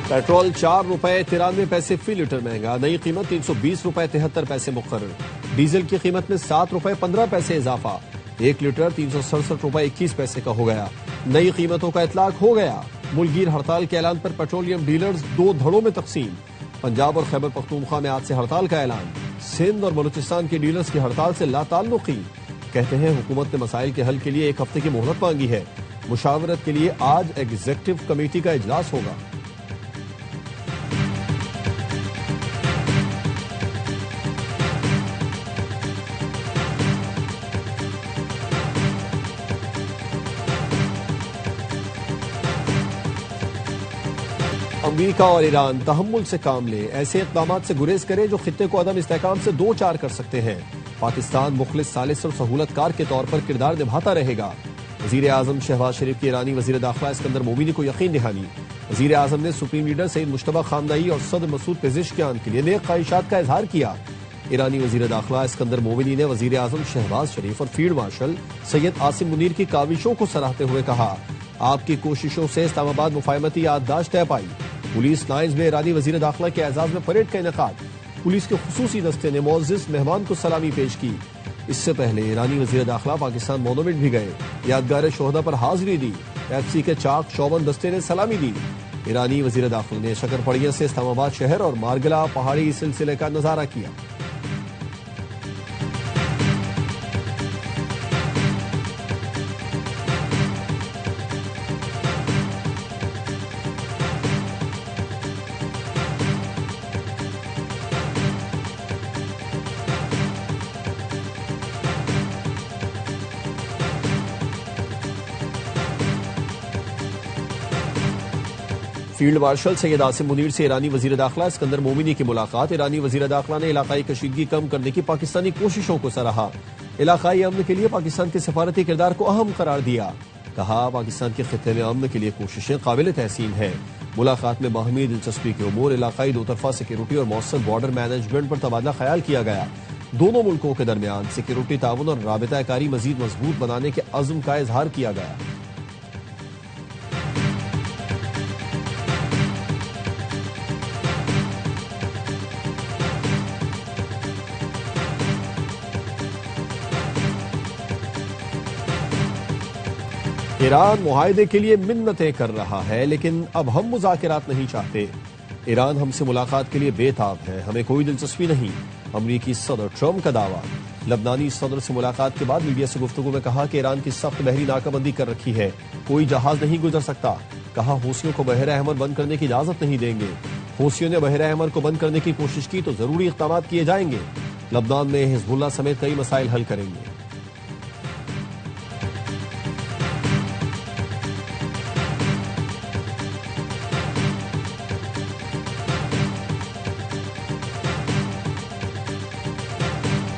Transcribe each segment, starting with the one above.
Petrol 4 روپے 93 پیسے فی لیٹر مہنگا، نئی قیمت 320 روپے 73 پیسے مقرر۔ ڈیزل کی قیمت میں 7 روپے 15 پیسے اضافہ، 1 لیٹر 367 روپے 21 پیسے کا ہو گیا۔ نئی قیمتوں کا اطلاق ہو گیا۔ ملک گیر ہڑتال کے اعلان پر پیٹرولیم ڈیلرز 2 دھڑوں میں تقسیم۔ پنجاب اور خیبر پختونخوا میں آج سے ہڑتال کا اعلان۔ سندھ اور بلوچستان کے ڈیلرز کی ہڑتال سے لا تعلقی۔ کہتے ہیں حکومت نے مسائل کے حل کے لیے 1 ہفتے کی مہلت مانگی ہے۔ مشاورت کے لیے آج ایگزیکٹو کمیٹی کا اجلاس ہوگا۔ امریکہ اور ایران تحمل سے کام لے، ایسے اقدامات سے گریز کرے جو خطے کو عدم استحکام سے 2 چار کر سکتے ہیں۔ پاکستان مخلص ثالث اور سہولت کار کے طور پر کردار نبھاتا رہے گا۔ وزیر اعظم شہباز شریف کی ایرانی وزیر داخلہ اسکندر مومنی کو یقین دہانی۔ وزیر اعظم نے سپریم لیڈر سید مجتبی خامنئی اور صدر مسعود پزشکیان کے لیے نیک خواہشات کا اظہار کیا۔ ایرانی وزیر داخلہ اسکندر مومنی نے وزیر اعظم شہباز شریف اور فیلڈ مارشل سید عاصم منیر کی کاوشوں کو سراہتے ہوئے کہا، آپ کی کوششوں سے اسلام آباد مفاہمتی یادداشت طے پائی۔ پولیس لائنز میں ایرانی وزیر داخلہ کے اعزاز میں پریڈ کا انعقاد۔ پولیس کے خصوصی دستے نے معزز مہمان کو سلامی پیش کی۔ اس سے پہلے ایرانی وزیر داخلہ پاکستان مونومنٹ بھی گئے، یادگار شہداء پر حاضری دی۔ ایف سی کے چاک چوبند دستے نے سلامی دی۔ ایرانی وزیر داخلہ نے شکر پڑیاں سے اسلام آباد شہر اور مارگلا پہاڑی سلسلے کا نظارہ کیا۔ فیلڈ مارشل سید عاصم منیر سے ایرانی وزیر داخلہ اسکندر مومنی کی ملاقات۔ ایرانی وزیر داخلہ نے علاقائی کشیدگی کم کرنے کی پاکستانی کوششوں کو سراہا۔ علاقائی امن کے لیے پاکستان کے سفارتی کردار کو اہم قرار دیا۔ کہا، پاکستان کے خطے میں امن کے لیے کوششیں قابل تحسین ہیں۔ ملاقات میں باہمی دلچسپی کے امور، علاقائی 2 طرفہ سیکیورٹی اور مؤثر بارڈر مینجمنٹ پر تبادلہ خیال کیا گیا۔ دونوں ملکوں کے درمیان سیکیورٹی تعاون اور رابطہ کاری مزید مضبوط بنانے کے عزم کا اظہار کیا گیا۔ ایران معاہدے کے لیے منتیں کر رہا ہے، لیکن اب ہم مذاکرات نہیں چاہتے۔ ایران ہم سے ملاقات کے لیے بے تاب ہے، ہمیں کوئی دلچسپی نہیں، امریکی صدر ٹرمپ کا دعویٰ۔ لبنانی صدر سے ملاقات کے بعد میڈیا سے گفتگو میں کہا کہ ایران کی سخت بحری ناکہ بندی کر رکھی ہے، کوئی جہاز نہیں گزر سکتا۔ کہا، حوثیوں کو بحر احمر بند کرنے کی اجازت نہیں دیں گے۔ حوثیوں نے بحر احمر کو بند کرنے کی کوشش کی تو ضروری اقدامات کیے جائیں گے۔ لبنان میں حزب اللہ سمیت کئی مسائل حل کریں گے۔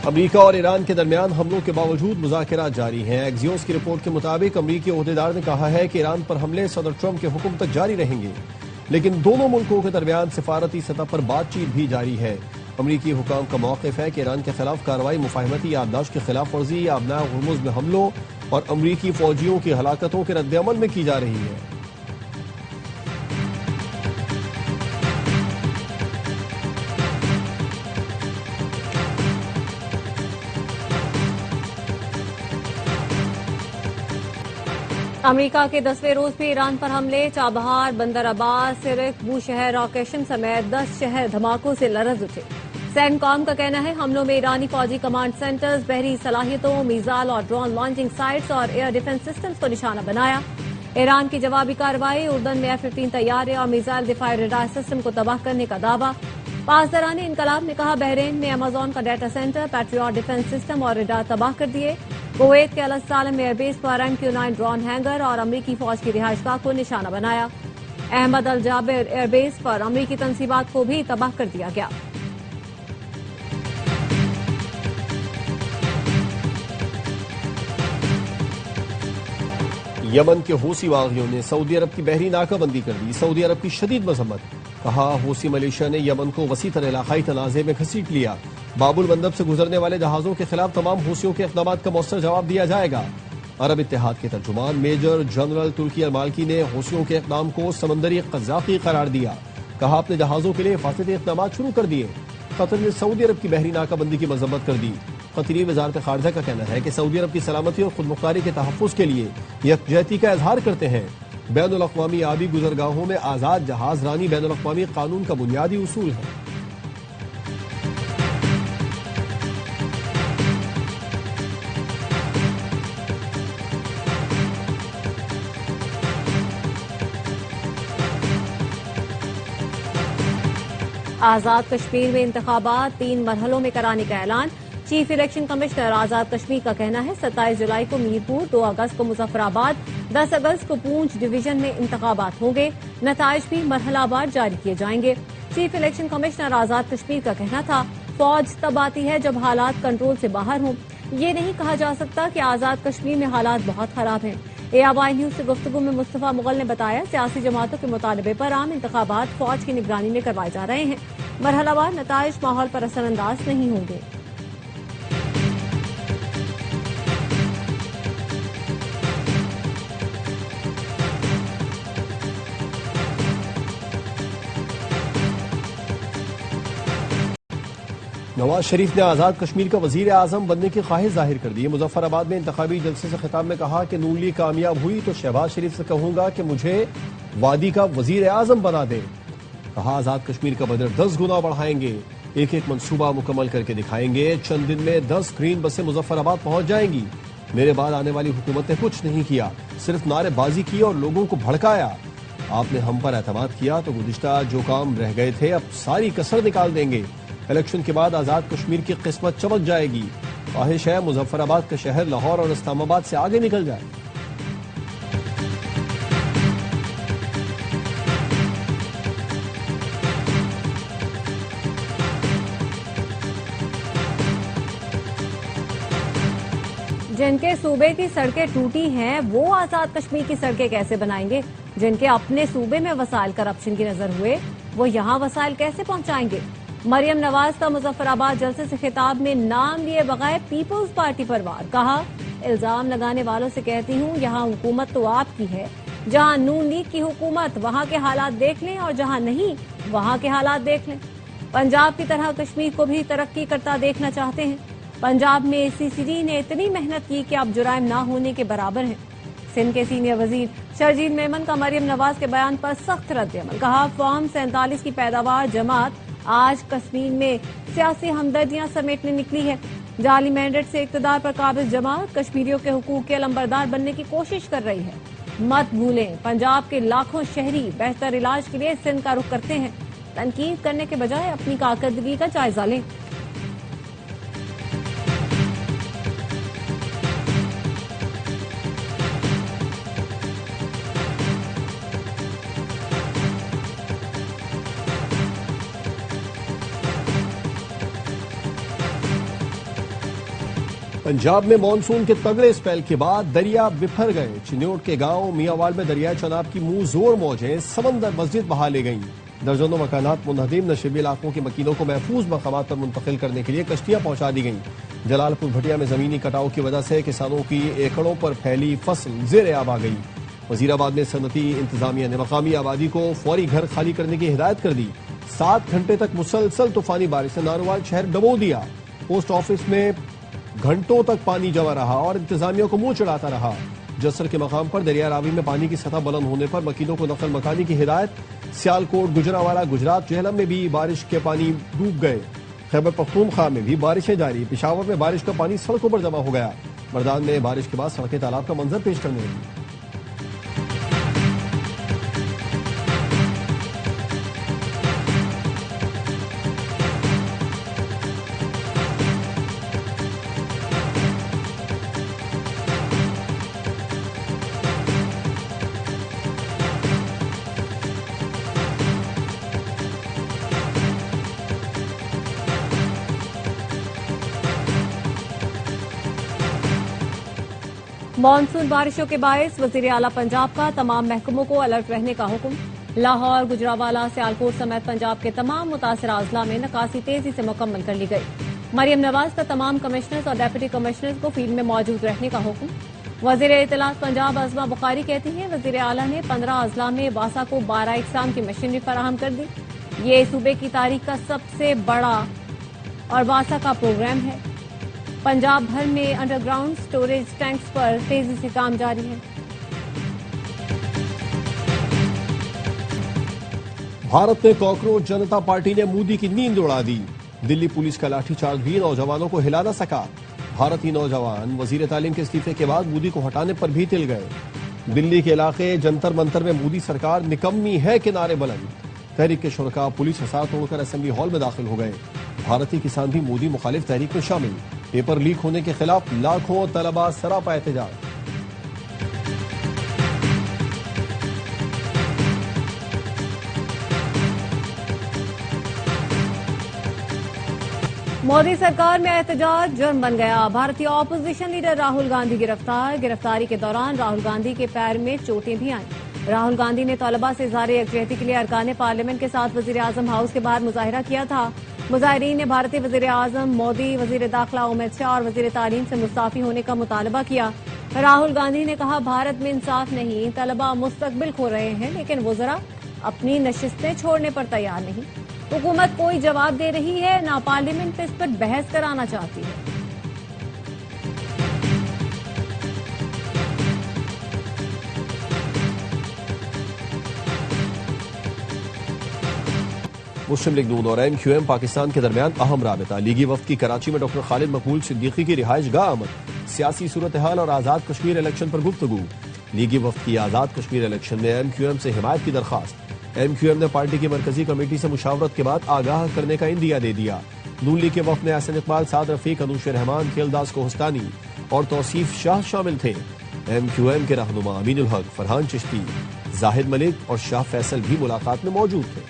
امریکہ اور ایران کے درمیان حملوں کے باوجود مذاکرات جاری ہیں۔ ایکزیوس کی رپورٹ کے مطابق امریکی عہدیدار نے کہا ہے کہ ایران پر حملے صدر ٹرمپ کے حکم تک جاری رہیں گے، لیکن دونوں ملکوں کے درمیان سفارتی سطح پر بات چیت بھی جاری ہے۔ امریکی حکام کا موقف ہے کہ ایران کے خلاف کارروائی مفاہمتی یادداشت کی خلاف ورزی یا ابناء ہرمز میں حملوں اور امریکی فوجیوں کی ہلاکتوں کے رد عمل میں کی جا رہی ہے۔ امریکا کے 10ویں روز بھی ایران پر حملے، چابہار، بندر عباس، سرخ، بوشہر، راکیشن سمیت 10 شہر دھماکوں سے لرز اٹھے۔ سینکام کا کہنا ہے حملوں میں ایرانی فوجی کمانڈ سینٹرز، بحری صلاحیتوں، میزائل اور ڈرون لانچنگ سائٹس اور ایئر ڈیفنس سسٹمز کو نشانہ بنایا۔ ایران کی جوابی کارروائی، اردن میں F-15 طیارے اور میزائل دفاعی ریڈار سسٹم کو تباہ کرنے کا دعویٰ۔ پاسداران انقلاب نے کہا، بحرین میں ایمیزون کا data centre, Patriot defence system اور ریڈار تباہ کر دیے۔ کویت کے السالم ایئر بیس پر MQ-9 ڈرون ہینگر اور امریکی فوج کی رہائش گاہ کو نشانہ بنایا۔ احمد الجابر ایئر بیس پر امریکی تنصیبات کو بھی تباہ کر دیا گیا۔ یمن کے حوثی باغیوں نے سعودی عرب کی بحری ناکہ بندی کر دی، سعودی عرب کی شدید مذمت۔ کہا، حوثی ملیشیا نے یمن کو وسیع تر علاقائی تنازع میں گھسیٹ لیا، باب المندب سے گزرنے والے جہازوں کے خلاف تمام حوثیوں کے اقدامات کا مؤثر جواب دیا جائے گا۔ عرب اتحاد کے ترجمان میجر جنرل ترکی المالکی نے حوثیوں کے اقدام کو سمندری قذافی قرار دیا۔ کہا اپنے جہازوں کے لیے حفاظتی اقدامات شروع کر دیے۔ قطر نے سعودی عرب کی بحری ناکہ بندی کی مذمت کر دی۔ قطری وزارت خارجہ کا کہنا ہے کہ سعودی عرب کی سلامتی اور خود مختاری کے تحفظ کے لیے یکجہتی کا اظہار کرتے ہیں۔ بین الاقوامی آبی گزرگاہوں میں آزاد جہاز رانی بین الاقوامی قانون کا بنیادی اصول ہے۔ آزاد کشمیر میں انتخابات 3 مرحلوں میں کرانے کا اعلان۔ Chief election commissioner Azad Kashmir کا کہنا ہے 27 جولائی کو میرپور، 2 اگست کو مظفر آباد، 10 اگست کو پونچھ ڈویژن میں انتخابات ہوں گے۔ نتائج بھی مرحلہ وار جاری کیے جائیں گے۔ Chief election commissioner Azad Kashmir کا کہنا تھا فوج تب آتی ہے جب حالات کنٹرول سے باہر ہوں، یہ نہیں کہا جا سکتا کہ آزاد کشمیر میں حالات بہت خراب ہیں۔ ARY نیوز سے گفتگو میں مصطفیٰ مغل نے بتایا سیاسی جماعتوں کے مطالبے پر عام انتخابات فوج کی نگرانی میں کروائے جا رہے ہیں، مرحلہ وار نتائج ماحول پر اثر انداز نہیں ہوں گے۔ نواز شریف نے آزاد کشمیر کا وزیر اعظم بننے کی خواہش ظاہر کر دی۔ مظفر آباد میں انتخابی جلسے سے خطاب میں کہا کہ نون لیگ کامیاب ہوئی تو شہباز شریف سے کہوں گا کہ مجھے وادی کا وزیر اعظم بنا دے۔ کہا آزاد کشمیر کا بجٹ 10 گنا بڑھائیں گے، ایک منصوبہ مکمل کر کے دکھائیں گے۔ چند دن میں 10 گرین بسیں مظفر آباد پہنچ جائیں گی۔ میرے بعد آنے والی حکومت نے کچھ نہیں کیا، صرف نعرے بازی کی اور لوگوں کو بھڑکایا۔ آپ نے ہم پر اعتماد کیا تو گزشتہ جو کام رہ گئے تھے اب ساری کسر نکال دیں گے۔ الیکشن کے بعد آزاد کشمیر کی قسمت چمک جائے گی۔ خواہش ہے مظفر آباد کا شہر لاہور اور اسلام آباد سے آگے نکل جائے۔ جن کے صوبے کی سڑکیں ٹوٹی ہیں وہ آزاد کشمیر کی سڑکیں کیسے بنائیں گے؟ جن کے اپنے صوبے میں وسائل کرپشن کی نظر ہوئے وہ یہاں وسائل کیسے پہنچائیں گے؟ مریم نواز کا مظفر آباد جلسے سے خطاب میں نام لیے بغیر پیپلز پارٹی پر وار۔ کہا الزام لگانے والوں سے کہتی ہوں یہاں حکومت تو آپ کی ہے، جہاں نون لیگ کی حکومت وہاں کے حالات دیکھ لیں اور جہاں نہیں وہاں کے حالات دیکھ لیں۔ پنجاب کی طرح کشمیر کو بھی ترقی کرتا دیکھنا چاہتے ہیں۔ پنجاب میں CCD نے اتنی محنت کی کہ اب جرائم نہ ہونے کے برابر ہیں۔ سندھ کے سینئر وزیر شرجیل میمن کا مریم نواز کے بیان پر سخت رد عمل۔ کہا فارم 47 کی پیداوار جماعت آج کشمیر میں سیاسی ہمدردیاں سمیٹنے نکلی ہے۔ جعلی مینڈیٹ سے اقتدار پر قابض جماعت کشمیریوں کے حقوق کے علمبردار بننے کی کوشش کر رہی ہے۔ مت بھولیں پنجاب کے لاکھوں شہری بہتر علاج کے لیے سندھ کا رخ کرتے ہیں۔ تنقید کرنے کے بجائے اپنی کارکردگی کا جائزہ لیں۔ پنجاب میں مانسون کے تگڑے اسپیل کے بعد دریا بپھر گئے۔ چنیوٹ کے گاؤں میاںوال میں دریائے چناب کی منہ زور موجیں سمندر مسجد بہا لے گئیں۔ درجنوں مکانات منہدم، نشیبی علاقوں کے مکینوں کو محفوظ مقامات پر منتقل کرنے کے لیے کشتیاں پہنچا دی گئیں۔ جلال پور بھٹیا میں زمینی کٹاؤ کی وجہ سے کسانوں کی ایکڑوں پر پھیلی فصل زیر آب آ گئی۔ وزیر آباد میں صنعتی انتظامیہ نے مقامی آبادی کو فوری گھر خالی کرنے کی ہدایت کر دی۔ 7 گھنٹے تک مسلسل طوفانی بارش سے ناروال شہر ڈبو دیا۔ پوسٹ آفس میں گھنٹوں تک پانی جمع رہا اور انتظامیہ کو منہ چڑھاتا رہا۔ جسر کے مقام پر دریا راوی میں پانی کی سطح بلند ہونے پر مکینوں کو نقل مکانی کی ہدایت۔ سیالکوٹ، گجرانوالہ، گجرات، جہلم میں بھی بارش کے پانی ڈوب گئے۔ خیبر پختونخوا میں بھی بارشیں جاری۔ پشاور میں بارش کا پانی سڑکوں پر جمع ہو گیا۔ مردان میں بارش کے بعد سڑکیں تالاب کا منظر پیش کرنے لگی۔ مانسون بارشوں کے باعث وزیر اعلیٰ پنجاب کا تمام محکموں کو الرٹ رہنے کا حکم۔ لاہور، گجرانوالہ، سیالکوٹ سمیت پنجاب کے تمام متاثرہ اضلاع میں نکاسی تیزی سے مکمل کر لی گئی۔ مریم نواز کا تمام کمشنرز اور ڈپٹی کمشنرز کو فیلڈ میں موجود رہنے کا حکم۔ وزیر اطلاعات پنجاب عظمہ بخاری کہتی ہیں وزیر اعلیٰ نے 15 اضلاع میں واسا کو 12 اقسام کی مشینری فراہم کر دی۔ یہ صوبے کی تاریخ کا سب سے بڑا اور واسع کا پروگرام ہے۔ پنجاب بھر میں انڈر گراؤنڈ سٹوریج ٹینکس پر تیزی سے کام جاری ہے۔ بھارت میں کاکروچ جنتا پارٹی نے مودی کی نیند اڑا دی۔ دلی پولیس کا لاٹھی چارج بھی نوجوانوں کو ہلا نہ سکا۔ بھارتی نوجوان وزیر تعلیم کے استعفے کے بعد مودی کو ہٹانے پر بھی تل گئے۔ دلی کے علاقے جنتر منتر میں مودی سرکار نکمی ہے کے نعرے بلند۔ تحریک کے شرکاء پولیس حصار توڑ کر اسمبلی ہال میں داخل ہو گئے۔ بھارتی کسان بھی مودی مخالف تحریک میں شامل۔ پیپر لیک ہونے کے خلاف لاکھوں طلباء سراپا احتجاج۔ مودی سرکار میں احتجاج جرم بن گیا۔ بھارتی اپوزیشن لیڈر راہل گاندھی گرفتار۔ گرفتاری کے دوران راہل گاندھی کے پیر میں چوٹیں بھی آئیں۔ راہل گاندھی نے طلباء سے اظہار یکجہتی کے لیے ارکان پارلیمنٹ کے ساتھ وزیر اعظم ہاؤس کے باہر مظاہرہ کیا تھا۔ مظاہرین نے بھارتی وزیر اعظم مودی، وزیر داخلہ امت شاہ اور وزیر تعلیم سے مستعفی ہونے کا مطالبہ کیا۔ راہل گاندھی نے کہا، بھارت میں انصاف نہیں، طلباء مستقبل کھو رہے ہیں لیکن وزراء اپنی نشستیں چھوڑنے پر تیار نہیں۔ حکومت کوئی جواب دے رہی ہے نہ پارلیمنٹ اس پر بحث کرانا چاہتی ہے۔ مسلم لیگ نون اور ایم کیو ایم پاکستان کے درمیان اہم رابطہ۔ لیگی وفد کی کراچی میں ڈاکٹر خالد مقبول صدیقی کی رہائش گاہ آمد۔ سیاسی صورتحال اور آزاد کشمیر الیکشن پر گفتگو۔ لیگی وفد کی آزاد کشمیر الیکشن میں ایم کیو ایم سے حمایت کی درخواست۔ ایم کیو ایم نے پارٹی کی مرکزی کمیٹی سے مشاورت کے بعد آگاہ کرنے کا عندیہ دے دیا۔ نون لیگ کے وفد میں احسن اقبال، سعد رفیق، انوش رحمان، کھیلداس کوہستانی اور توصیف شاہ شامل تھے۔ ایم کیو ایم کے رہنما امین الحق، فرحان چشتی، زاہد ملک اور شاہ فیصل بھی ملاقات میں موجود تھے۔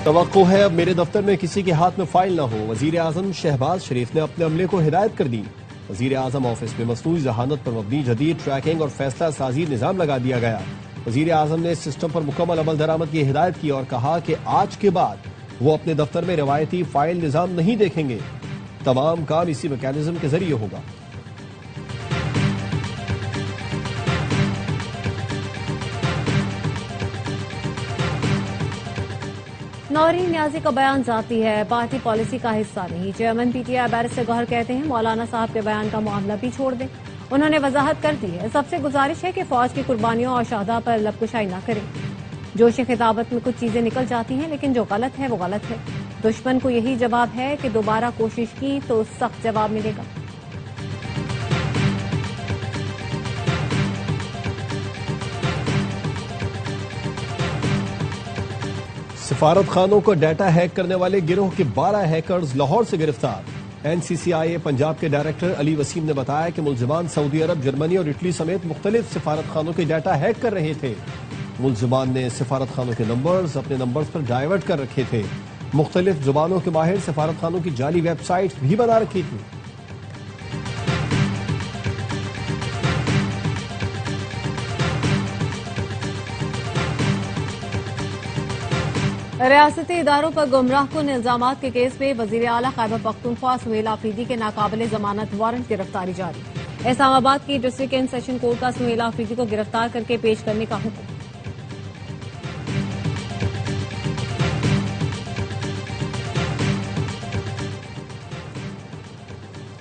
توقع ہے اب میرے دفتر میں کسی کے ہاتھ میں فائل نہ ہو۔ وزیر اعظم شہباز شریف نے اپنے عملے کو ہدایت کر دی۔ وزیر اعظم آفس میں مصنوعی ذہانت پر مبنی جدید ٹریکنگ اور فیصلہ سازی نظام لگا دیا گیا۔ وزیر اعظم نے اس سسٹم پر مکمل عمل درآمد کی ہدایت کی اور کہا کہ آج کے بعد وہ اپنے دفتر میں روایتی فائل نظام نہیں دیکھیں گے۔ تمام کام اسی میکانزم کے ذریعے ہوگا۔ نورین نیازی کا بیان ذاتی ہے، پارٹی پالیسی کا حصہ نہیں۔ Chairman PTI barrister Gohar کہتے ہیں، مولانا صاحب کے بیان کا معاملہ بھی چھوڑ دیں۔ انہوں نے وضاحت کر دی ہے، سب سے گزارش ہے کہ فوج کی قربانیوں اور شہداء پر لب کشائی نہ کریں۔ جوش خطابت میں کچھ چیزیں نکل جاتی ہیں لیکن جو غلط ہے وہ غلط ہے۔ دشمن کو یہی جواب ہے کہ دوبارہ کوشش کی تو سخت جواب ملے گا۔ سفارت خانوں کو ڈیٹا ہیک کرنے والے گروہ کے 12 ہیکرز لاہور سے گرفتار۔ این سی سی آئی اے پنجاب کے ڈائریکٹر علی وسیم نے بتایا کہ ملزمان سعودی عرب، جرمنی اور اٹلی سمیت مختلف سفارت خانوں کے ڈیٹا ہیک کر رہے تھے۔ ملزمان نے سفارت خانوں کے نمبرز اپنے نمبرز پر ڈائیورٹ کر رکھے تھے۔ مختلف زبانوں کے ماہر سفارت خانوں کی جعلی ویب سائٹس بھی بنا رکھی تھی۔ ریاستی اداروں پر گمراہ کن الزامات کے کیس میں وزیر اعلیٰ خیبر پختونخوا سہیل آفریدی کے ناقابل ضمانت وارنٹ گرفتاری جاری۔ اسلام آباد کی ڈسٹرکٹ اینڈ سیشن کورٹ کا سہیل آفریدی کو گرفتار کر کے پیش کرنے کا حکم۔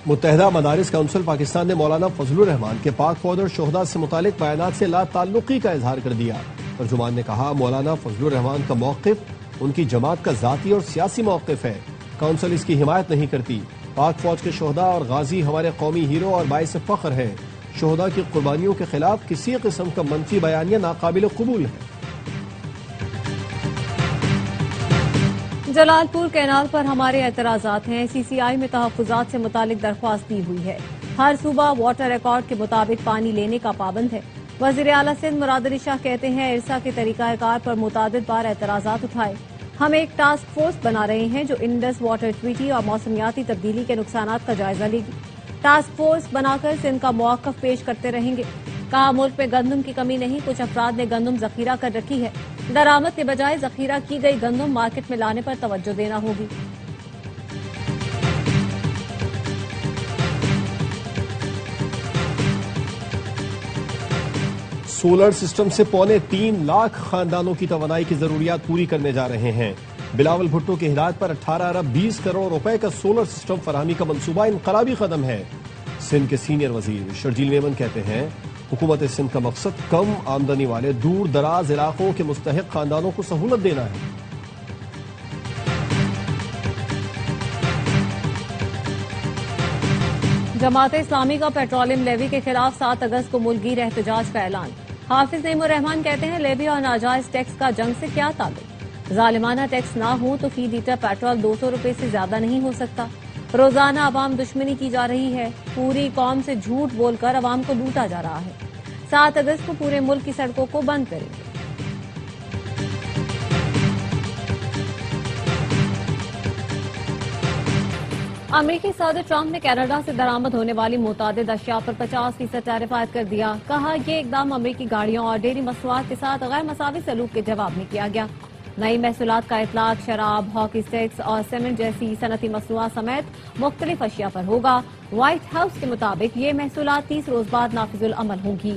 متحدہ مدارس کونسل پاکستان نے مولانا فضل الرحمان کے پاک فوج اور شہداء سے متعلق بیانات سے لا تعلقی کا اظہار کر دیا۔ ترجمان نے کہا، مولانا فضل الرحمان کا موقف ان کی جماعت کا ذاتی اور سیاسی موقف ہے۔ کونسل اس کی حمایت نہیں کرتی۔ پاک فوج کے شہداء اور غازی ہمارے قومی ہیرو اور باعث فخر ہیں۔ شہداء کی قربانیوں کے خلاف کسی قسم کا منفی بیانیہ ناقابل قبول ہے۔ جلال پور کینال پر ہمارے اعتراضات ہیں، سی سی آئی میں تحفظات سے متعلق درخواست دی ہوئی ہے۔ ہر صوبہ واٹر ریکارڈ کے مطابق پانی لینے کا پابند ہے۔ وزیر اعلیٰ سندھ مراد علی شاہ کہتے ہیں، ارسا کے طریقہ کار پر متعدد بار اعتراضات اٹھائے۔ ہم ایک ٹاسک فورس بنا رہے ہیں جو انڈس واٹر ٹریٹی اور موسمیاتی تبدیلی کے نقصانات کا جائزہ لے گی۔ ٹاسک فورس بنا کر سندھ کا موقف پیش کرتے رہیں گے۔ کہا، ملک میں گندم کی کمی نہیں، کچھ افراد نے گندم ذخیرہ کر رکھی ہے۔ درآمد کے بجائے ذخیرہ کی گئی گندم مارکیٹ میں لانے پر توجہ دینا ہوگی۔ سولر سسٹم سے 3.25 لاکھ خاندانوں کی توانائی کی ضروریات پوری کرنے جا رہے ہیں۔ بلاول بھٹو کی ہدایت پر 18 ارب 20 کروڑ روپے کا سولر سسٹم فراہمی کا منصوبہ انقلابی قدم ہے۔ سندھ کے سینئر وزیر شرجیل میمن کہتے ہیں حکومت سندھ کا مقصد کم آمدنی والے دور دراز علاقوں کے مستحق خاندانوں کو سہولت دینا ہے۔ جماعت اسلامی کا پیٹرولیم لیوی کے خلاف 7 اگست کو ملک گیر احتجاج کا اعلان۔ حافظ نعیم الرحمان کہتے ہیں لیوی اور ناجائز ٹیکس کا جنگ سے کیا تعلق؟ ظالمانہ ٹیکس نہ ہو تو فی لیٹر پیٹرول 200 روپے سے زیادہ نہیں ہو سکتا۔ روزانہ عوام دشمنی کی جا رہی ہے، پوری قوم سے جھوٹ بول کر عوام کو لوٹا جا رہا ہے۔ 7 اگست کو پورے ملک کی سڑکوں کو بند کریں گے۔ امریکی صدر ٹرمپ نے کینیڈا سے درآمد ہونے والی متعدد اشیاء پر 50% ٹیرف عائد کر دیا۔ کہا یہ اقدام امریکی گاڑیوں اور ڈیری مصنوعات کے ساتھ غیر مساوی سلوک کے جواب میں کیا گیا۔ نئی محصولات کا اطلاق شراب، ہاکی اسٹکس اور سیمنٹ جیسی صنعتی مصنوعات سمیت مختلف اشیاء پر ہوگا۔ وائٹ ہاؤس کے مطابق یہ محصولات 30 روز بعد نافذ العمل ہوں گی۔